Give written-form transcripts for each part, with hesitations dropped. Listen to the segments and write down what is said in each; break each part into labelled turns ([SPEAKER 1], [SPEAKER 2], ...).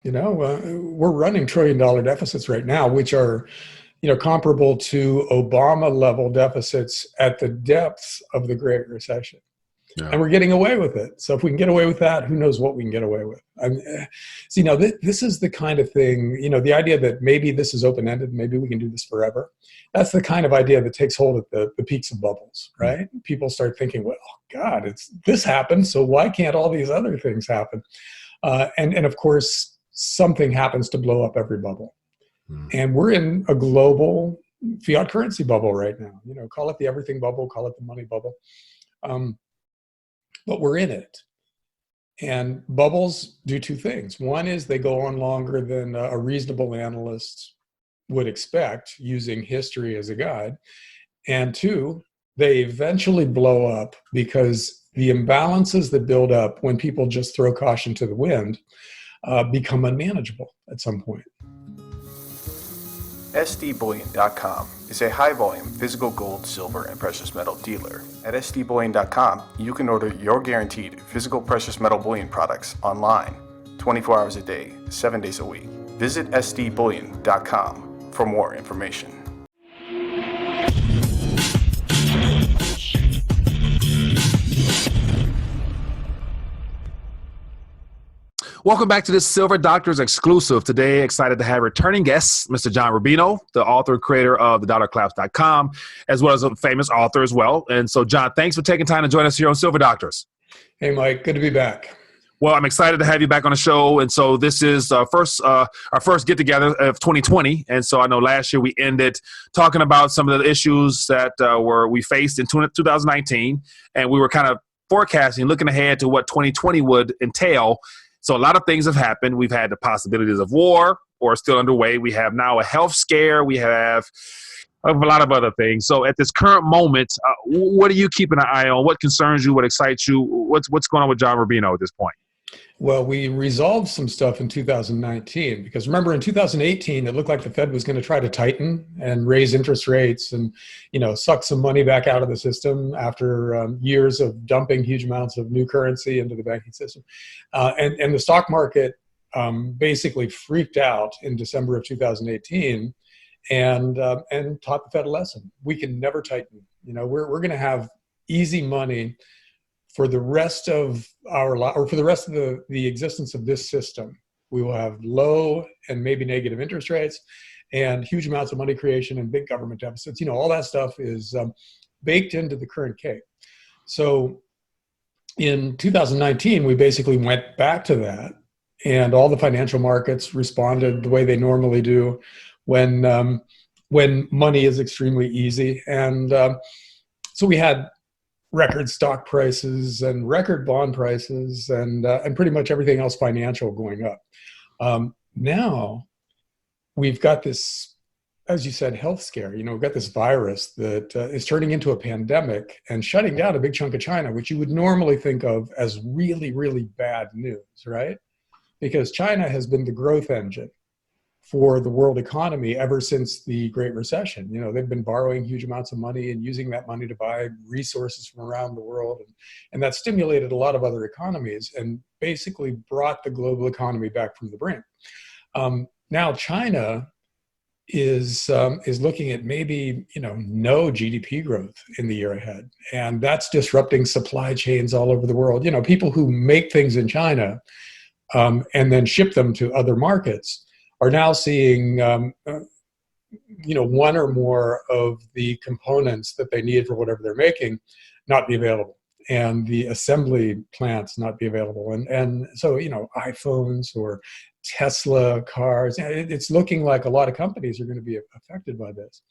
[SPEAKER 1] We're running $1 trillion deficits right now, which are, comparable to Obama level deficits at the depths of the Great Recession.
[SPEAKER 2] Yeah.
[SPEAKER 1] And we're getting away with it. So if we can get away with that, who knows what we can get away with? This is the kind of thing, the idea that maybe this is open-ended, maybe we can do this forever. That's the kind of idea that takes hold at the peaks of bubbles, right? People start thinking, well, God, this happened, so why can't all these other things happen? And of course, something happens to blow up every bubble. And we're in a global fiat currency bubble right now. Call it the everything bubble, call it the money bubble. But we're in it. And bubbles do two things. One is they go on longer than a reasonable analyst would expect, using history as a guide. And two, they eventually blow up because the imbalances that build up when people just throw caution to the wind become unmanageable at some point.
[SPEAKER 3] SDBullion.com is a high-volume physical gold, silver, and precious metal dealer. At SDBullion.com, you can order your guaranteed physical precious metal bullion products online, 24 hours a day, 7 days a week. Visit SDBullion.com for more information.
[SPEAKER 2] Welcome back to this Silver Doctors exclusive. Today, excited to have returning guests, Mr. John Rubino, the author and creator of thedollarcollapse.com, as well as a famous author as well. And so, John, thanks for taking time to join us here on Silver Doctors.
[SPEAKER 1] Hey, Mike, good to be back.
[SPEAKER 2] Well, I'm excited to have you back on the show. And so this is our first get-together of 2020. And so I know last year we ended talking about some of the issues that we faced in 2019. And we were kind of forecasting, looking ahead to what 2020 would entail. So a lot of things have happened. We've had the possibilities of war, or still underway. We have now a health scare. We have a lot of other things. So at this current moment, what are you keeping an eye on? What concerns you? What excites you? What's going on with John Rubino at this point?
[SPEAKER 1] Well, we resolved some stuff in 2019 because remember in 2018, it looked like the Fed was going to try to tighten and raise interest rates and, suck some money back out of the system after years of dumping huge amounts of new currency into the banking system. And the stock market basically freaked out in December of 2018 and taught the Fed a lesson. We can never tighten. We're going to have easy money for the rest of our life, or for the rest of the existence of this system. We will have low and maybe negative interest rates and huge amounts of money creation and big government deficits. All that stuff is baked into the current cake. So in 2019, we basically went back to that, and all the financial markets responded the way they normally do when money is extremely easy. And so we had record stock prices and record bond prices and pretty much everything else financial going up. Now we've got this, as you said, health scare. We've got this virus that is turning into a pandemic and shutting down a big chunk of China, which you would normally think of as really, really bad news, right? Because China has been the growth engine for the world economy ever since the Great Recession. They've been borrowing huge amounts of money and using that money to buy resources from around the world. And that stimulated a lot of other economies and basically brought the global economy back from the brink. Now China is looking at maybe, no GDP growth in the year ahead. And that's disrupting supply chains all over the world. People who make things in China and then ship them to other markets are now seeing, one or more of the components that they need for whatever they're making not be available, and the assembly plants not be available. And so, iPhones or Tesla cars, it's looking like a lot of companies are going to be affected by this,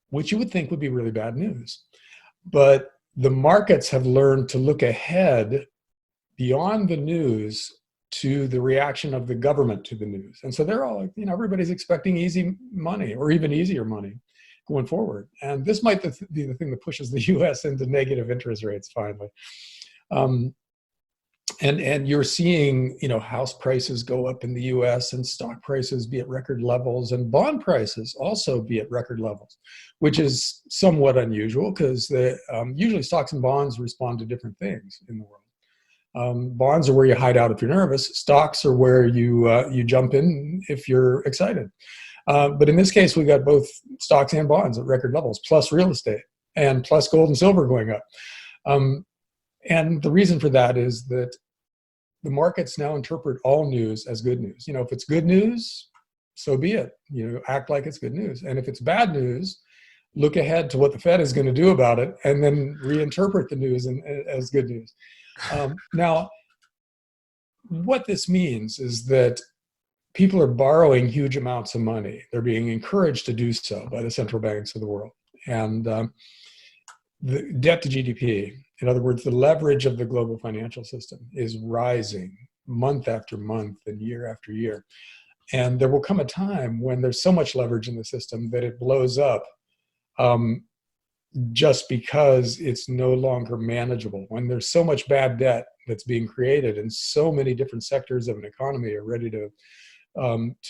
[SPEAKER 1] which you would think would be really bad news. But the markets have learned to look ahead beyond the news to the reaction of the government to the news. And so they're all, everybody's expecting easy money or even easier money going forward. And this might be the thing that pushes the US into negative interest rates finally. And you're seeing, house prices go up in the US and stock prices be at record levels and bond prices also be at record levels, which is somewhat unusual because usually stocks and bonds respond to different things in the world. Bonds are where you hide out if you're nervous. Stocks are where you jump in if you're excited. But in this case, we got both stocks and bonds at record levels, plus real estate, and plus gold and silver going up. And the reason for that is that the markets now interpret all news as good news. If it's good news, so be it. Act like it's good news. And if it's bad news, look ahead to what the Fed is going to do about it, and then reinterpret the news as good news. Now, what this means is that people are borrowing huge amounts of money. They're being encouraged to do so by the central banks of the world. And the debt to GDP, in other words, the leverage of the global financial system, is rising month after month and year after year. And there will come a time when there's so much leverage in the system that it blows up just because it's no longer manageable. When there's so much bad debt that's being created and so many different sectors of an economy are ready to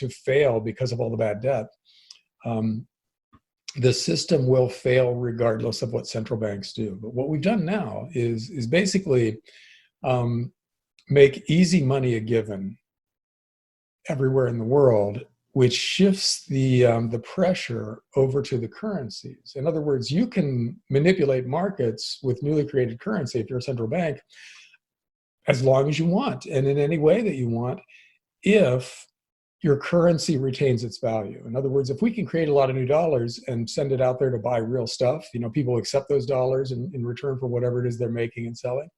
[SPEAKER 1] fail because of all the bad debt, the system will fail regardless of what central banks do. But what we've done now is basically make easy money a given everywhere in the world, which shifts the pressure over to the currencies. In other words, you can manipulate markets with newly created currency if you're a central bank as long as you want and in any way that you want, if your currency retains its value. In other words, if we can create a lot of new dollars and send it out there to buy real stuff, people accept those dollars in return for whatever it is they're making and selling,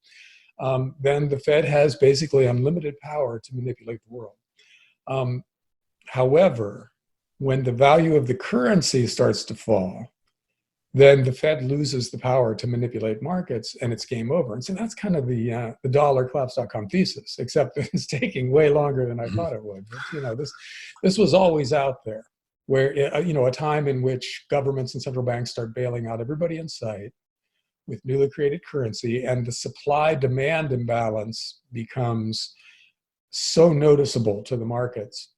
[SPEAKER 1] then the Fed has basically unlimited power to manipulate the world. However, when the value of the currency starts to fall, then the Fed loses the power to manipulate markets and it's game over. And so that's kind of the dollarcollapse.com thesis, except it's taking way longer than I thought it would. But, this was always out there, where, a time in which governments and central banks start bailing out everybody in sight with newly created currency, and the supply-demand imbalance becomes so noticeable to the markets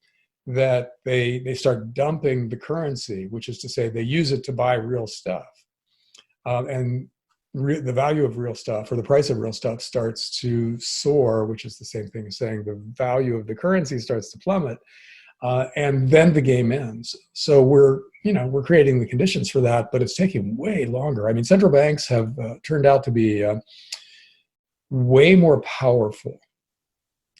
[SPEAKER 1] that they start dumping the currency, which is to say they use it to buy real stuff. And the value of real stuff, or the price of real stuff, starts to soar, which is the same thing as saying the value of the currency starts to plummet. And then the game ends. So we're creating the conditions for that, but it's taking way longer. I mean, central banks have turned out to be way more powerful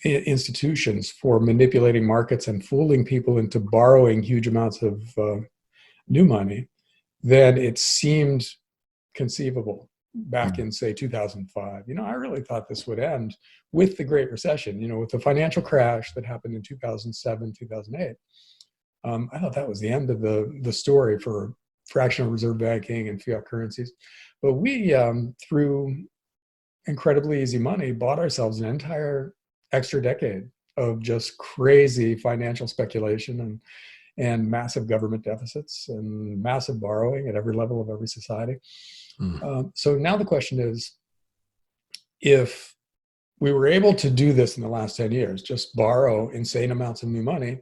[SPEAKER 1] institutions for manipulating markets and fooling people into borrowing huge amounts of new money than it seemed conceivable back in, say, 2005. I really thought this would end with the Great Recession, with the financial crash that happened in 2007, 2008. I thought that was the end of the story for fractional reserve banking and fiat currencies. But we, through incredibly easy money, bought ourselves an entire extra decade of just crazy financial speculation and massive government deficits and massive borrowing at every level of every society. So now the question is, if we were able to do this in the last 10 years, just borrow insane amounts of new money,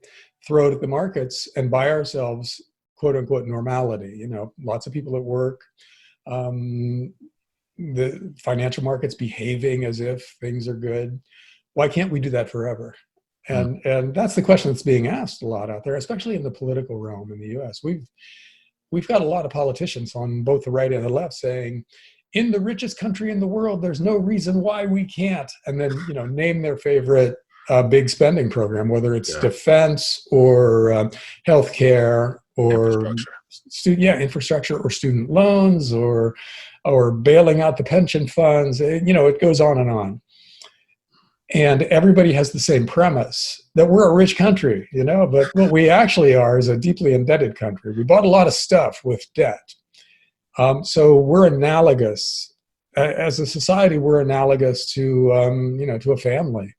[SPEAKER 1] throw it at the markets, and buy ourselves quote unquote normality, lots of people at work, the financial markets behaving as if things are good. Why can't we do that forever? And that's the question that's being asked a lot out there, especially in the political realm in the US. We've got a lot of politicians on both the right and the left saying, in the richest country in the world, there's no reason why we can't. And then, name their favorite big spending program, whether it's defense or healthcare or infrastructure or student loans or bailing out the pension funds. It goes on and on. And everybody has the same premise that we're a rich country, but what we actually are is a deeply indebted country. We bought a lot of stuff with debt. So we're analogous, as a society, we're analogous to a family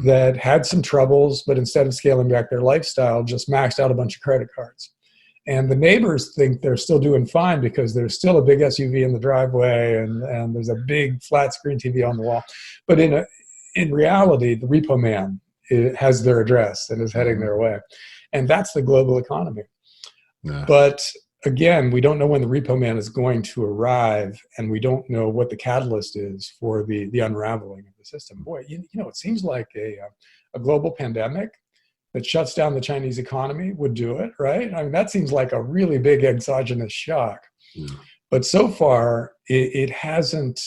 [SPEAKER 1] that had some troubles, but instead of scaling back their lifestyle, just maxed out a bunch of credit cards. And the neighbors think they're still doing fine because there's still a big SUV in the driveway and there's a big flat screen TV on the wall. But in reality, the repo man has their address and is heading their way. And that's the global economy. Yeah. But again, we don't know when the repo man is going to arrive, and we don't know what the catalyst is for the unraveling of the system. Boy, it seems like a global pandemic that shuts down the Chinese economy would do it, right? I mean, that seems like a really big exogenous shock.
[SPEAKER 2] Yeah.
[SPEAKER 1] But so far, it hasn't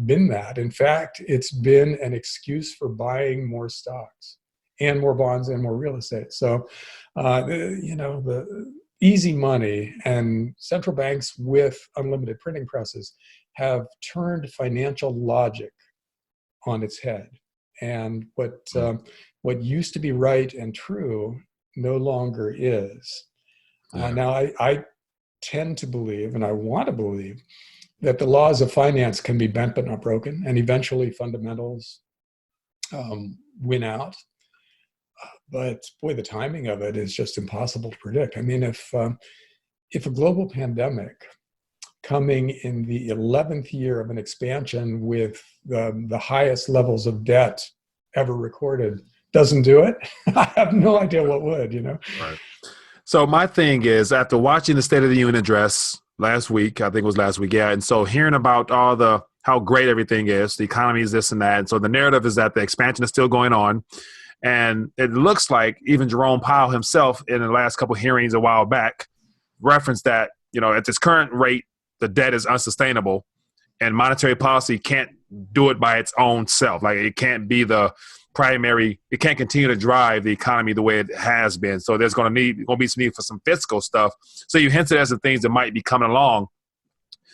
[SPEAKER 1] been that. In fact, it's been an excuse for buying more stocks and more bonds and more real estate. So, the easy money and central banks with unlimited printing presses have turned financial logic on its head. And what used to be right and true no longer is.
[SPEAKER 2] Yeah.
[SPEAKER 1] Now, I tend to believe, and I want to believe, that the laws of finance can be bent but not broken, and eventually fundamentals win out. But boy, the timing of it is just impossible to predict. I mean, if a global pandemic coming in the 11th year of an expansion with the highest levels of debt ever recorded doesn't do it, I have no idea what would,
[SPEAKER 2] Right. So my thing is, after watching the State of the Union address last week, I think it was last week, yeah, and so hearing about how great everything is, the economy is this and that, and so the narrative is that the expansion is still going on, and it looks like even Jerome Powell himself in the last couple of hearings a while back referenced that, at this current rate, the debt is unsustainable, and monetary policy can't do it by its own self. Like, it can't be it can't continue to drive the economy the way it has been. So there's going to be some need for some fiscal stuff. So you hinted at some things that might be coming along,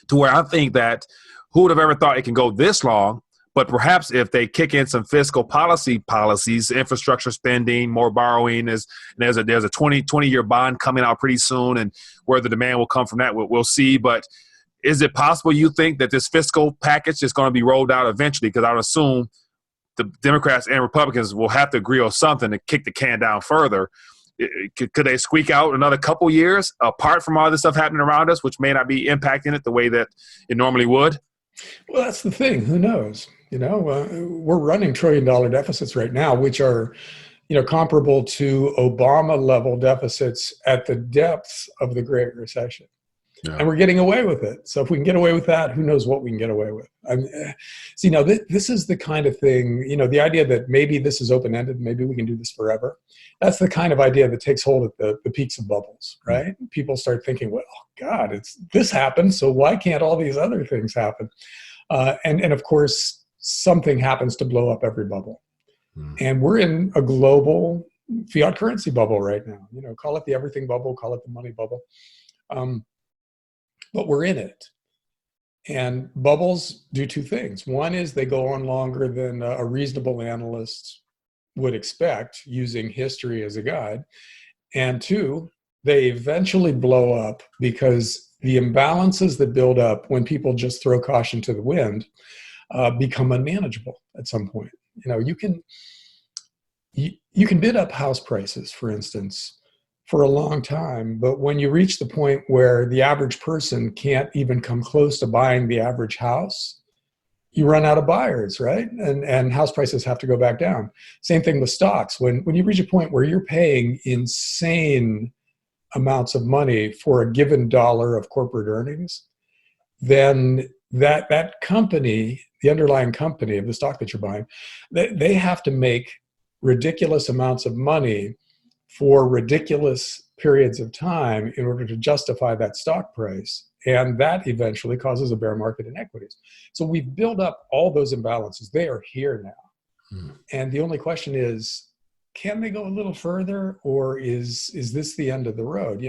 [SPEAKER 2] to where I think that who would have ever thought it can go this long? But perhaps if they kick in some fiscal policies, infrastructure spending, more borrowing, there's a 20-year bond coming out pretty soon, and where the demand will come from that, we'll see. But is it possible, you think, that this fiscal package is going to be rolled out eventually? Because I would assume the Democrats and Republicans will have to agree on something to kick the can down further. Could they squeak out another couple years apart from all this stuff happening around us, which may not be impacting it the way that it normally would?
[SPEAKER 1] Well, that's the thing. Who knows? We're running trillion-dollar deficits right now, which are, comparable to Obama-level deficits at the depths of the Great Recession. Yeah. And we're getting away with it. So if we can get away with that, who knows what we can get away with? This is the kind of thing, the idea that maybe this is open-ended, maybe we can do this forever. That's the kind of idea that takes hold at the peaks of bubbles, right? Mm-hmm. People start thinking, well, God, this happened, so why can't all these other things happen? And of course, something happens to blow up every bubble. Mm-hmm. And we're in a global fiat currency bubble right now. Call it the everything bubble, call it the money bubble. But we're in it. And bubbles do two things. One is they go on longer than a reasonable analyst would expect, using history as a guide. And two, they eventually blow up because the imbalances that build up when people just throw caution to the wind become unmanageable at some point. You can bid up house prices, for instance, for a long time, but when you reach the point where the average person can't even come close to buying the average house, you run out of buyers, right? And house prices have to go back down. Same thing with stocks. When you reach a point where you're paying insane amounts of money for a given dollar of corporate earnings, then that company, the underlying company of the stock that you're buying, they have to make ridiculous amounts of money for ridiculous periods of time in order to justify that stock price. And that eventually causes a bear market in equities. So we've built up all those imbalances. They are here now. Hmm. And the only question is, can they go a little further, or is this the end of the road?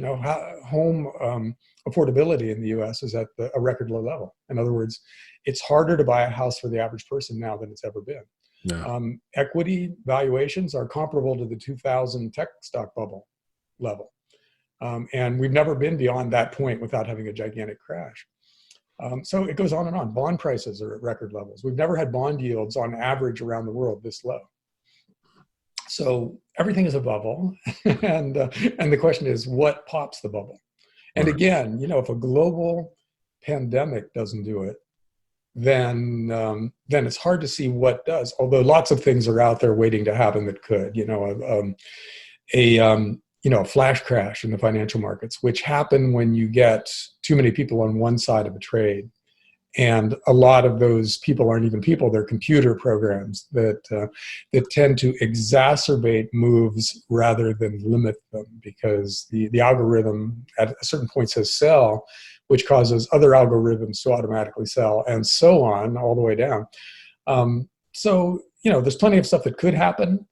[SPEAKER 1] Home affordability in the US is at a record low level. In other words, it's harder to buy a house for the average person now than it's ever been. Yeah. Equity valuations are comparable to the 2000 tech stock bubble level. And we've never been beyond that point without having a gigantic crash. So it goes on and on. Bond prices are at record levels. We've never had bond yields on average around the world this low. So everything is a bubble. And the question is, what pops the bubble? And again, if a global pandemic doesn't do it, then it's hard to see what does. Although lots of things are out there waiting to happen that could. a flash crash in the financial markets, which happen when you get too many people on one side of a trade. And a lot of those people aren't even people; they're computer programs that tend to exacerbate moves rather than limit them, because the algorithm at a certain point says sell, which causes other algorithms to automatically sell, and so on all the way down. So there's plenty of stuff that could happen,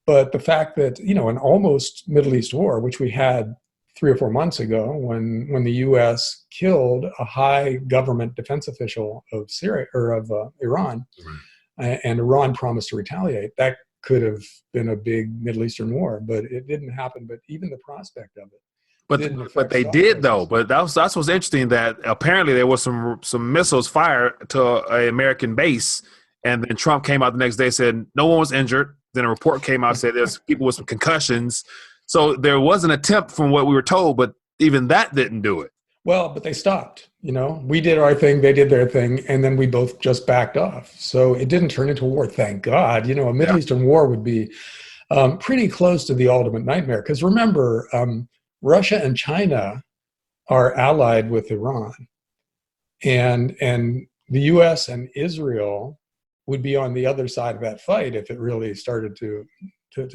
[SPEAKER 1] but the fact that an almost Middle East war, which we had 3 or 4 months ago, when the U.S. killed a high government defense official of Syria or of Iran, and Iran promised to retaliate, that could have been a big Middle Eastern war, but it didn't happen. But even the prospect of it,
[SPEAKER 2] but they did though. But that's what's interesting, that apparently there was some missiles fired to an American base, and then Trump came out the next day and said no one was injured. Then a report came out and said there's people with some concussions. So there was an attempt from what we were told, but even that didn't do it.
[SPEAKER 1] Well, but they stopped. We did our thing, they did their thing, and then we both just backed off. So it didn't turn into a war, thank God. A Middle Eastern war would be pretty close to the ultimate nightmare. Because remember, Russia and China are allied with Iran, and the U.S. and Israel would be on the other side of that fight if it really started to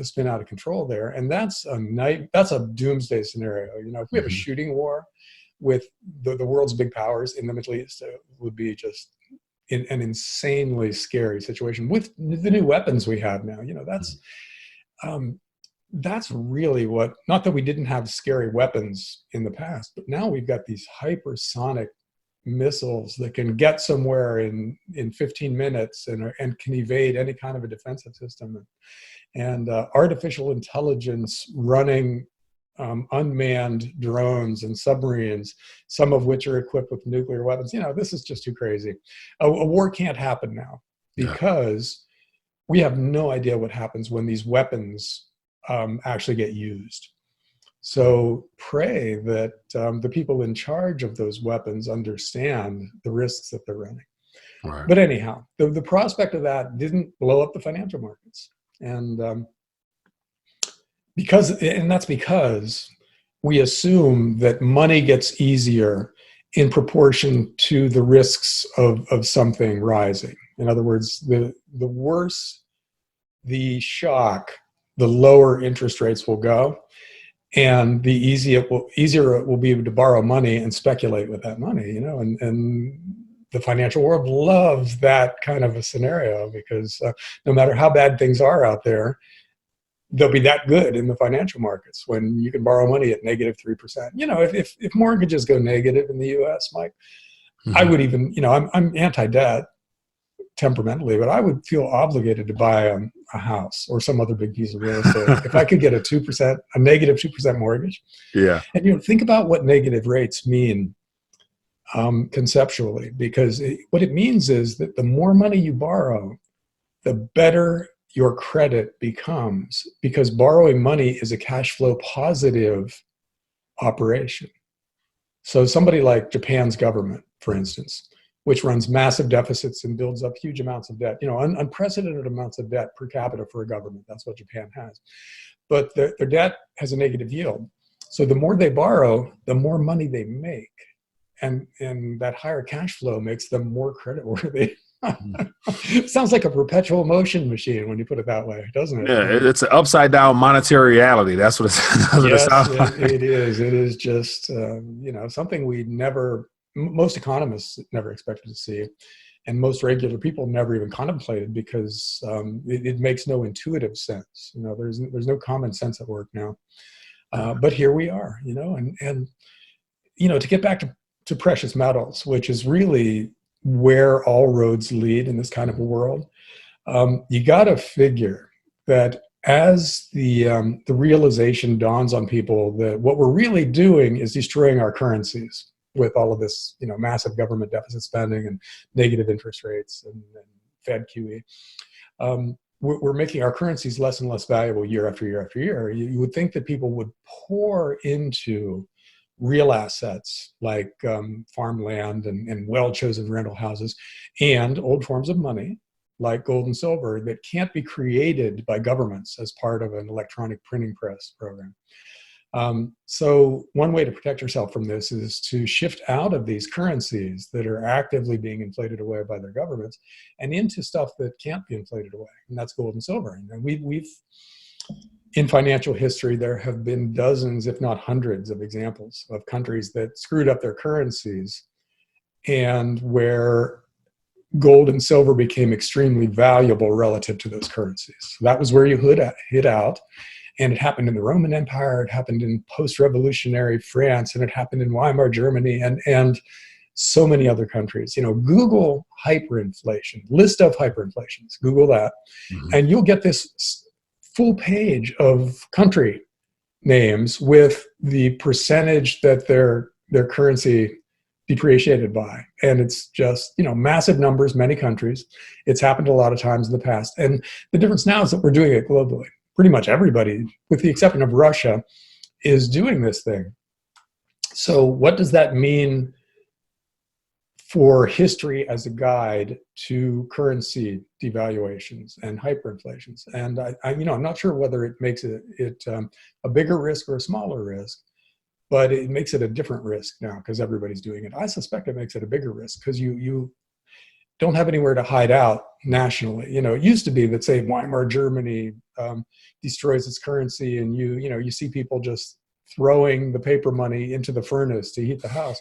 [SPEAKER 1] spin out of control there. And that's a doomsday scenario. If we have a shooting war with the world's big powers in the Middle East, it would be just an insanely scary situation with the new weapons we have now. That's really what, not that we didn't have scary weapons in the past, but now we've got these hypersonic missiles that can get somewhere in 15 minutes and can evade any kind of a defensive system, and artificial intelligence running unmanned drones and submarines, some of which are equipped with nuclear weapons. This is just too crazy. A war can't happen now because we have no idea what happens when these weapons actually get used. So pray that the people in charge of those weapons understand the risks that they're running.
[SPEAKER 2] Right.
[SPEAKER 1] But anyhow, the prospect of that didn't blow up the financial markets. And that's because we assume that money gets easier in proportion to the risks of something rising. In other words, the worse the shock, the lower interest rates will go, and the easier it will be to borrow money and speculate with that money. And the financial world loves that kind of a scenario, because no matter how bad things are out there, they'll be that good in the financial markets when you can borrow money at negative 3%. If mortgages go negative in the U.S., Mike, I would even, I'm anti-debt temperamentally, but I would feel obligated to buy a house or some other big piece of real estate if I could get a negative 2% mortgage.
[SPEAKER 2] Yeah.
[SPEAKER 1] And think about what negative rates mean conceptually, because what it means is that the more money you borrow, the better your credit becomes, because borrowing money is a cash flow positive operation. So somebody like Japan's government, for instance, which runs massive deficits and builds up huge amounts of debt, unprecedented amounts of debt per capita for a government. That's what Japan has. But their debt has a negative yield. So the more they borrow, the more money they make. And that higher cash flow makes them more creditworthy. Sounds like a perpetual motion machine when you put it that way, doesn't it?
[SPEAKER 2] Yeah, it's an upside down monetary reality. That's what it sounds like.
[SPEAKER 1] It is. It is just something most economists never expected to see, and most regular people never even contemplated, because it makes no intuitive sense. There's no common sense at work now. But here we are. And to get back to precious metals, which is really where all roads lead in this kind of a world, you got to figure that as the realization dawns on people that what we're really doing is destroying our currencies with all of this, massive government deficit spending and negative interest rates and Fed QE, we're making our currencies less and less valuable year after year after year. You would think that people would pour into real assets like farmland and well-chosen rental houses and old forms of money like gold and silver that can't be created by governments as part of an electronic printing press program. So one way to protect yourself from this is to shift out of these currencies that are actively being inflated away by their governments and into stuff that can't be inflated away, and that's gold and silver. And we've in financial history, there have been dozens, if not hundreds, of examples of countries that screwed up their currencies and where gold and silver became extremely valuable relative to those currencies. So that was where you hid out. And it happened in the Roman Empire, it happened in post-revolutionary France, and it happened in Weimar Germany, and so many other countries. Google hyperinflation, list of hyperinflations, Google that, and you'll get this full page of country names with the percentage that their currency depreciated by. And it's just, massive numbers, many countries. It's happened a lot of times in the past. And the difference now is that we're doing it globally. Pretty much everybody, with the exception of Russia, is doing this thing. So what does that mean for history as a guide to currency devaluations and hyperinflations? And I'm not sure whether it makes it a bigger risk or a smaller risk, but it makes it a different risk now because everybody's doing it. I suspect it makes it a bigger risk because you don't have anywhere to hide out nationally. It used to be that, say, Weimar Germany destroys its currency, and you see people just throwing the paper money into the furnace to heat the house.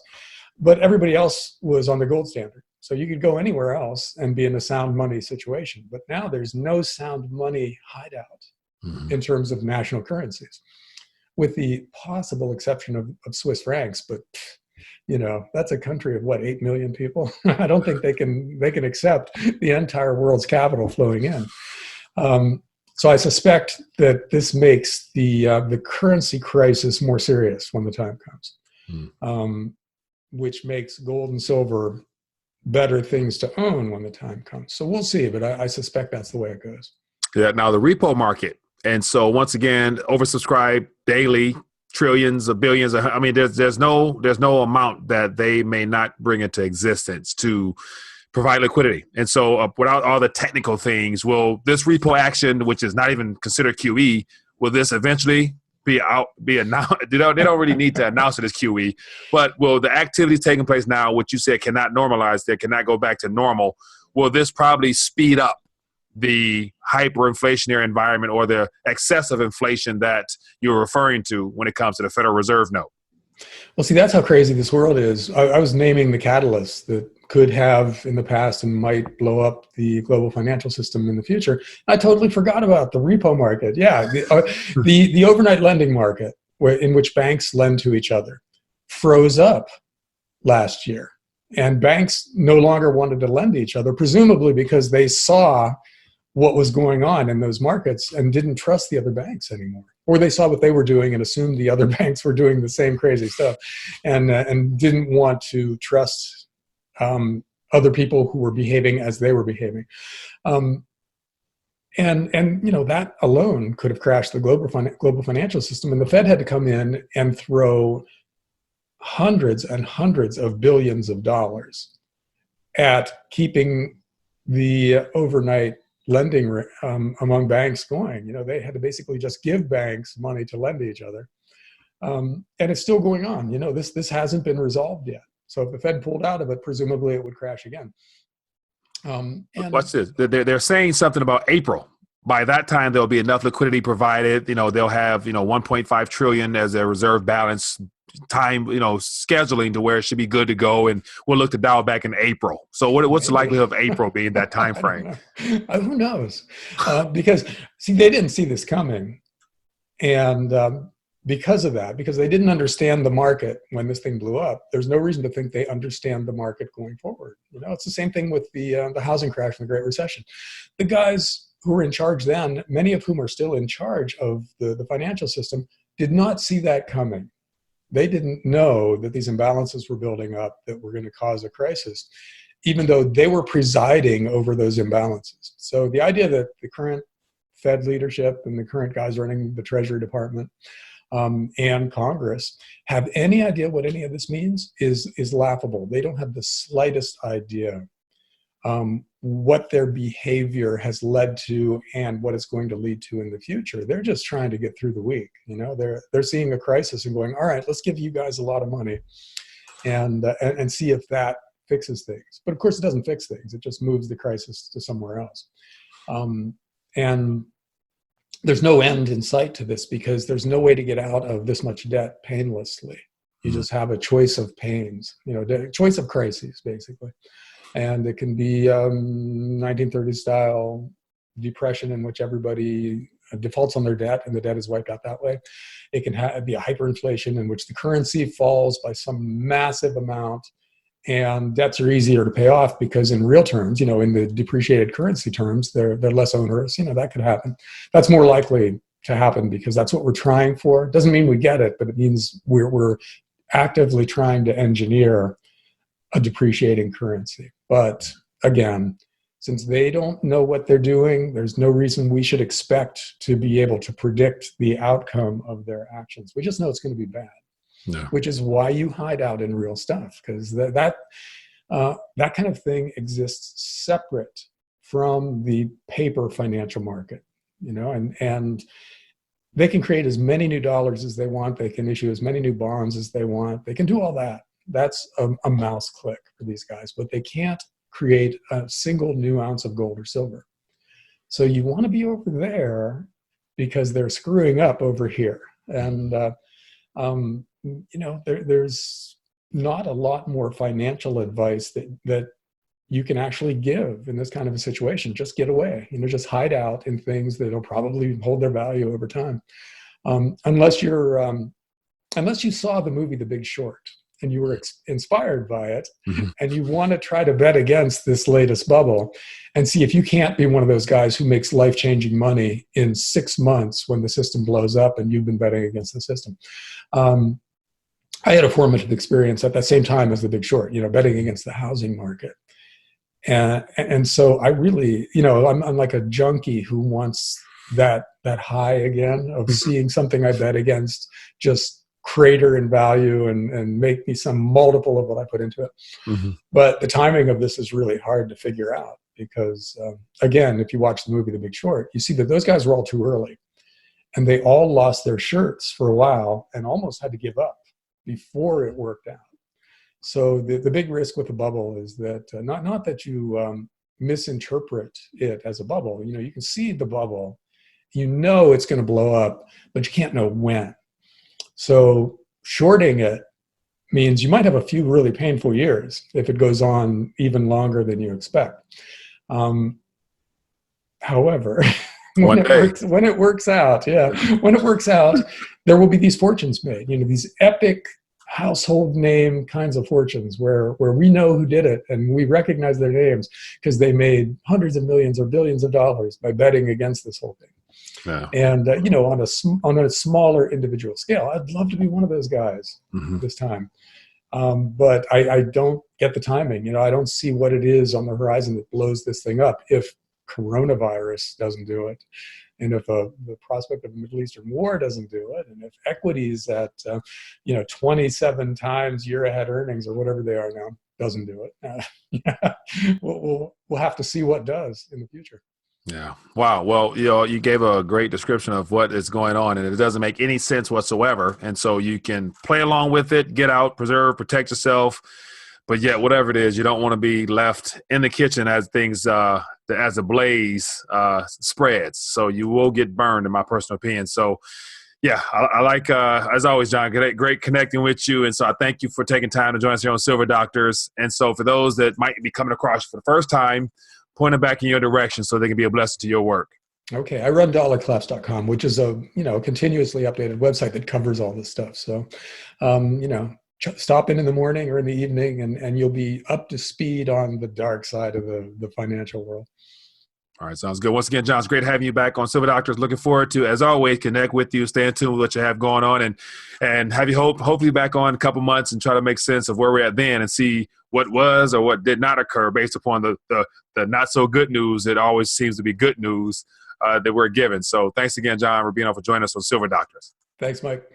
[SPEAKER 1] But everybody else was on the gold standard. So you could go anywhere else and be in a sound money situation. But now there's no sound money hideout in terms of national currencies, with the possible exception of Swiss francs. But, that's a country of 8 million people? I don't think they can accept the entire world's capital flowing in. So I suspect that this makes the currency crisis more serious when the time comes. Which makes gold and silver better things to own when the time comes. So we'll see, but I suspect that's the way it goes.
[SPEAKER 2] Yeah. Now the repo market. And so once again, oversubscribed daily, trillions of billions. There's no amount that they may not bring into existence to provide liquidity. And so without all the technical things, will this repo action, which is not even considered QE, will this eventually be announced? They don't really need to announce it as QE, but will the activities taking place now, which you said cannot normalize, that cannot go back to normal, will this probably speed up the hyperinflationary environment or the excessive inflation that you're referring to when it comes to the Federal Reserve note?
[SPEAKER 1] Well, see, that's how crazy this world is. I was naming the catalysts that could have in the past and might blow up the global financial system in the future. I totally forgot about the repo market. Yeah, the overnight lending market, in which banks lend to each other, froze up last year. And banks no longer wanted to lend to each other, presumably because they saw what was going on in those markets and didn't trust the other banks anymore. Or they saw what they were doing and assumed the other banks were doing the same crazy stuff, and didn't want to trust other people who were behaving as they were behaving. And that alone could have crashed the global financial system. And the Fed had to come in and throw hundreds and hundreds of billions of dollars at keeping the overnight lending among banks going. They had to basically just give banks money to lend to each other. And it's still going on. This hasn't been resolved yet. So if the Fed pulled out of it, presumably it would crash again. And
[SPEAKER 2] what's this? They're saying something about April. By that time, there'll be enough liquidity provided. They'll have, 1.5 trillion as their reserve balance, time, scheduling to where it should be good to go. And we'll look to dial back in April. So what's the likelihood of April being that time frame?
[SPEAKER 1] Who knows? Because they didn't see this coming. And because of that, because they didn't understand the market when this thing blew up, there's no reason to think they understand the market going forward. It's the same thing with the housing crash and the Great Recession. The guys who were in charge then, many of whom are still in charge of the financial system, did not see that coming. They didn't know that these imbalances were building up that were going to cause a crisis, even though they were presiding over those imbalances. So the idea that the current Fed leadership and the current guys running the Treasury Department and Congress have any idea what any of this means is laughable. They don't have the slightest idea what their behavior has led to and what it's going to lead to in the future. They're just trying to get through the week. They're seeing a crisis and going, all right, let's give you guys a lot of money and see if that fixes things. But of course, it doesn't fix things. It just moves the crisis to somewhere else. And there's no end in sight to this because there's no way to get out of this much debt painlessly. You just have a choice of pains, choice of crises, basically. And it can be 1930s style depression in which everybody defaults on their debt and the debt is wiped out that way. It can be a hyperinflation in which the currency falls by some massive amount and debts are easier to pay off because in real terms, in the depreciated currency terms, they're less onerous. That could happen. That's more likely to happen because that's what we're trying for. It doesn't mean we get it, but it means we're actively trying to engineer a depreciating currency. But again, since they don't know what they're doing, there's no reason we should expect to be able to predict the outcome of their actions. We just know it's going to be bad. No. Which is why you hide out in real stuff, because that kind of thing exists separate from the paper financial market, and they can create as many new dollars as they want. They can issue as many new bonds as they want. They can do all that. That's a mouse click for these guys, but they can't create a single new ounce of gold or silver. So you want to be over there because they're screwing up over here. And, there's not a lot more financial advice that you can actually give in this kind of a situation. Just get away, just hide out in things that'll probably hold their value over time. Unless you saw the movie The Big Short and you were inspired by it, and you want to try to bet against this latest bubble and see if you can't be one of those guys who makes life-changing money in 6 months when the system blows up and you've been betting against the system. I had a formative experience at the same time as The Big Short, betting against the housing market. And so I really, I'm like a junkie who wants that high again of seeing something I bet against just crater in value and make me some multiple of what I put into it. But the timing of this is really hard to figure out because, again, if you watch the movie The Big Short, you see that those guys were all too early. And they all lost their shirts for a while and almost had to give up before it worked out. So the big risk with the bubble is that not that you misinterpret it as a bubble. You can see the bubble, it's going to blow up, but you can't know when. So shorting it means you might have a few really painful years if it goes on even longer than you expect. However, when it works out, there will be these fortunes made, these epic household name kinds of fortunes where we know who did it and we recognize their names because they made hundreds of millions or billions of dollars by betting against this whole thing. Yeah. And, on a smaller individual scale, I'd love to be one of those guys this time. But I don't get the timing. I don't see what it is on the horizon that blows this thing up if coronavirus doesn't do it. And if the prospect of a Middle Eastern war doesn't do it, and if equities at 27 times year ahead earnings or whatever they are now doesn't do it, we'll have to see what does in the future.
[SPEAKER 2] Yeah. Wow. Well, you gave a great description of what is going on, and it doesn't make any sense whatsoever. And so you can play along with it, get out, preserve, protect yourself. But yet, whatever it is, you don't want to be left in the kitchen as things, as the blaze spreads. So you will get burned, in my personal opinion. So, yeah, I like, as always, John, great connecting with you. And so I thank you for taking time to join us here on Silver Doctors. And so for those that might be coming across for the first time, point them back in your direction so they can be a blessing to your work.
[SPEAKER 1] Okay, I run dollarclaps.com, which is a continuously updated website that covers all this stuff. So, stop in the morning or in the evening, and you'll be up to speed on the dark side of the financial world.
[SPEAKER 2] All right, sounds good. Once again, John, it's great having you back on Silver Doctors. Looking forward to, as always, connect with you, stay in tune with what you have going on, and have you hopefully back on in a couple months and try to make sense of where we're at then and see what was or what did not occur based upon the not so good news. It always seems to be good news that we're given. So thanks again, John Rubino, for joining us on Silver Doctors.
[SPEAKER 1] Thanks, Mike.